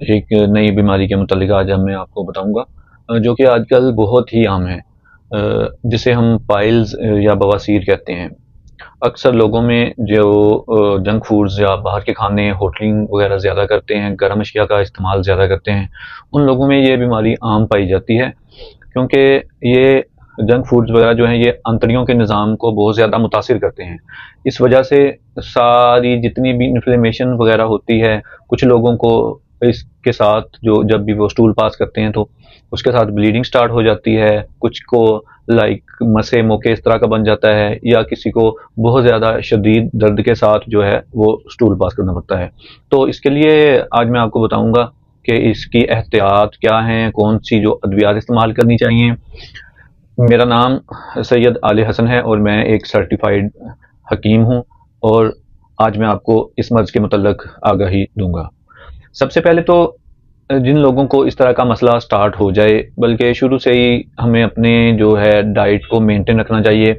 एक नई बीमारी के मुतालिक आज मैं आपको बताऊंगा, जो कि आजकल बहुत ही आम है, जिसे हम पाइल्स या बवासीर कहते हैं। अक्सर लोगों में जो जंक फूड्स या बाहर के खाने, होटलिंग वगैरह ज़्यादा करते हैं, गर्म अशिया का इस्तेमाल ज़्यादा करते हैं, उन लोगों में ये बीमारी आम पाई जाती है, क्योंकि ये जंक फूड्स वगैरह जो हैं ये आंतड़ियों के निज़ाम को बहुत ज़्यादा मुतासिर करते हैं। इस वजह से सारी जितनी भी इन्फ्लेमेशन वगैरह होती है, कुछ लोगों को इसके साथ जो जब भी वो स्टूल पास करते हैं तो उसके साथ ब्लीडिंग स्टार्ट हो जाती है, कुछ को लाइक मसे मोके इस तरह का बन जाता है, या किसी को बहुत ज़्यादा शदीद दर्द के साथ जो है वो स्टूल पास करना पड़ता है। तो इसके लिए आज मैं आपको बताऊंगा कि इसकी एहतियात क्या हैं, कौन सी जो अद्वियात इस्तेमाल करनी चाहिए। मेरा नाम सैयद आले हसन है और मैं एक सर्टिफाइड हकीम हूँ, और आज मैं आपको इस मर्ज़ के मुतल्लिक़ आगाही दूंगा। सबसे पहले तो जिन लोगों को इस तरह का मसला स्टार्ट हो जाए, बल्कि शुरू से ही हमें अपने जो है डाइट को मेंटेन रखना चाहिए।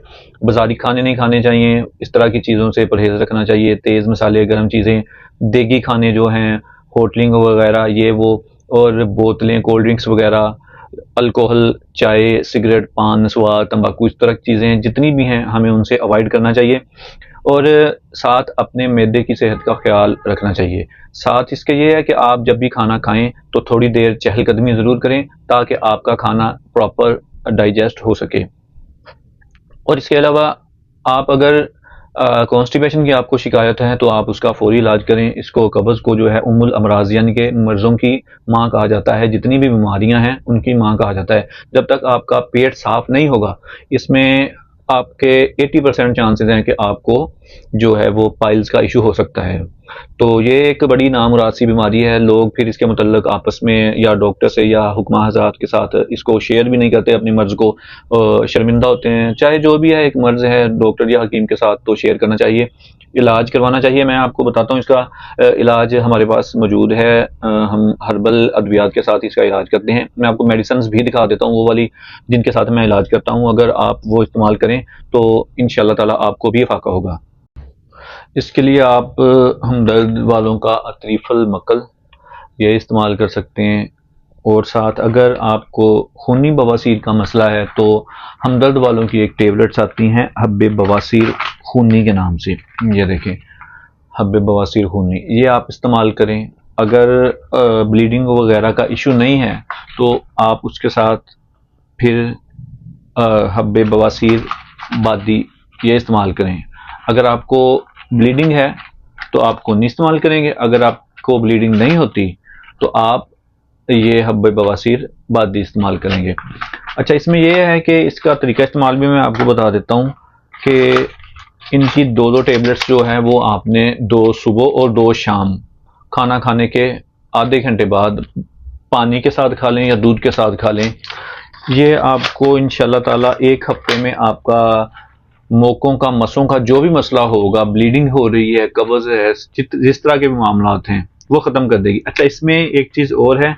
बाज़ारी खाने नहीं खाने चाहिए, इस तरह की चीज़ों से परहेज़ रखना चाहिए। तेज़ मसाले, गर्म चीज़ें, देगी खाने जो हैं, होटलिंग वगैरह ये वो, और बोतलें, कोल्ड ड्रिंक्स वगैरह, अल्कोहल, चाय, सिगरेट, पान, नस्वार, तंबाकू, इस तरह की चीज़ें जितनी भी हैं हमें उनसे अवॉइड करना चाहिए। और साथ अपने मैदे की सेहत का ख्याल रखना चाहिए। साथ इसके ये है कि आप जब भी खाना खाएं तो थोड़ी देर चहलकदमी ज़रूर करें, ताकि आपका खाना प्रॉपर डाइजेस्ट हो सके। और इसके अलावा आप अगर कॉन्स्टिपेशन की आपको शिकायत है तो आप उसका फौरी इलाज करें। इसको कब्ज़ को जो है उम्मुल अमराज यानी कि मर्ज़ों की माँ कहा जाता है। जितनी भी बीमारियां हैं उनकी माँ कहा जाता है। जब तक आपका पेट साफ नहीं होगा, इसमें आपके 80% चांसेस हैं कि आपको जो है वो पाइल्स का इशू हो सकता है। तो ये एक बड़ी नामुराद सी बीमारी है। लोग फिर इसके मुतल्लिक़ आपस में या डॉक्टर से या हुक्मा हज़रात के साथ इसको शेयर भी नहीं करते अपनी मर्ज़ को, शर्मिंदा होते हैं। चाहे जो भी है, एक मर्ज़ है, डॉक्टर या हकीम के साथ तो शेयर करना चाहिए, इलाज करवाना चाहिए। मैं आपको बताता हूँ इसका इलाज हमारे पास मौजूद है। हम हर्बल अद्वियात के साथ इसका इलाज करते हैं। मैं आपको मेडिसिन्स भी दिखा देता हूँ, वो वाली जिनके साथ मैं इलाज करता हूँ। अगर आप वो इस्तेमाल करें तो इंशाअल्लाह ताला आपको भी फ़ायदा होगा। इसके लिए आप हमदर्द वालों का अतरीफ़ल मक्कल ये इस्तेमाल कर सकते हैं। और साथ अगर आपको खूनी बवासीर का मसला है तो हमदर्द वालों की एक टेबलेट्स आती हैं हब्बे बवासीर खूनी के नाम से। ये देखें, हब्बे बवासीर खूनी, ये आप इस्तेमाल करें। अगर ब्लीडिंग वगैरह का इशू नहीं है तो आप उसके साथ फिर हब्बे बवासीर बादी ये इस्तेमाल करें। अगर आपको ब्लीडिंग है तो आप खूनी इस्तेमाल करेंगे। अगर आपको ब्लीडिंग नहीं होती तो आप ये हब्बे बवासीर बादी इस्तेमाल करेंगे। अच्छा, इसमें यह है कि इसका तरीका इस्तेमाल भी मैं आपको बता देता हूँ कि इनकी दो दो टेबलेट्स जो हैं वो आपने 2 सुबह और 2 शाम खाना खाने के आधे घंटे बाद पानी के साथ खा लें या दूध के साथ खा लें। ये आपको इंशाल्लाह ताला 1 हफ्ते में आपका मोकों का, मसों का जो भी मसला होगा, ब्लीडिंग हो रही है, कब्ज़ है, जिस तरह के भी मामलात हैं वो ख़त्म कर देगी। अच्छा, इसमें एक चीज़ और है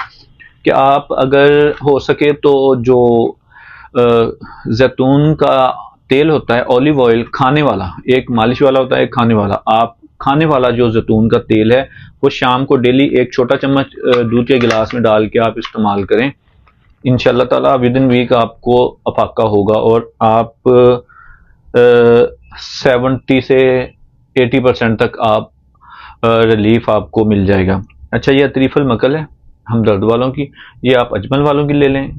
कि आप अगर हो सके तो जो जैतून का तेल होता है, ऑलिव ऑयल, खाने वाला, एक मालिश वाला होता है, एक खाने वाला। आप खाने वाला जो जैतून का तेल है वो शाम को डेली 1 छोटा चम्मच दूध के गिलास में डाल के आप इस्तेमाल करें। इंशाल्लाह ताला विद इन वीक आपको अफाका होगा और आप 70 से 80% तक आप रिलीफ आपको मिल जाएगा। अच्छा, ये अतरीफ़ल मक्कल है हमदर्द वालों की। ये आप अजमल वालों की ले लें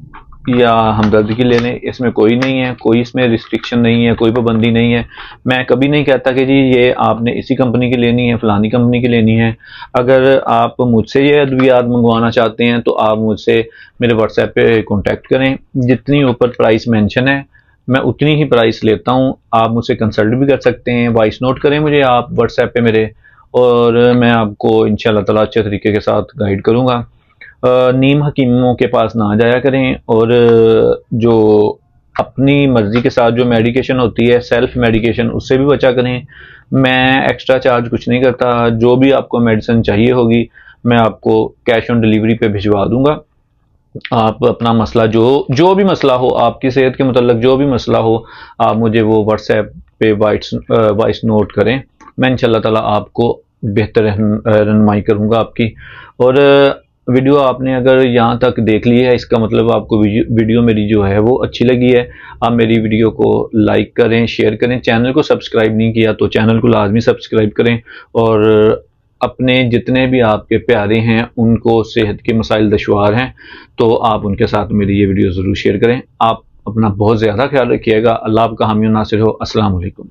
या हमदर्द की ले लें, इसमें कोई नहीं है, कोई इसमें रिस्ट्रिक्शन नहीं है, कोई पाबंदी नहीं है। मैं कभी नहीं कहता कि जी ये आपने इसी कंपनी की लेनी है, फलानी कंपनी की लेनी है। अगर आप मुझसे ये अद्वियात मंगवाना चाहते हैं तो आप मुझसे मेरे व्हाट्सएप पे कॉन्टैक्ट करें। जितनी ऊपर प्राइस मेंशन है मैं उतनी ही प्राइस लेता हूँ। आप मुझसे कंसल्ट भी कर सकते हैं, वॉइस नोट करें मुझे आप व्हाट्सएप पे मेरे, और मैं आपको इंशाल्लाह ताला अच्छे तरीके के साथ गाइड करूँगा। नीम हकीमों के पास ना जाया करें, और जो अपनी मर्ज़ी के साथ जो मेडिकेशन होती है, सेल्फ मेडिकेशन, उससे भी बचा करें। मैं एक्स्ट्रा चार्ज कुछ नहीं करता। जो भी आपको मेडिसिन चाहिए होगी मैं आपको कैश ऑन डिलीवरी पे भिजवा दूंगा। आप अपना मसला जो भी मसला हो, आपकी सेहत के मुतल्लिक जो भी मसला हो, आप मुझे वो व्हाट्सएप पे वॉइस नोट करें। मैं इंशाल्लाह ताला आपको बेहतर रहनुमाई करूँगा आपकी। और वीडियो आपने अगर यहाँ तक देख ली है, इसका मतलब आपको वीडियो मेरी जो है वो अच्छी लगी है। आप मेरी वीडियो को लाइक करें, शेयर करें। चैनल को सब्सक्राइब नहीं किया तो चैनल को लाजमी सब्सक्राइब करें, और अपने जितने भी आपके प्यारे हैं उनको सेहत के मसाइल दुश्वार हैं तो आप उनके साथ मेरी ये वीडियो ज़रूर शेयर करें। आप अपना बहुत ज़्यादा ख्याल रखिएगा। अल्लाह आपका हामी और नासिर हो। अस्सलाम वालेकुम।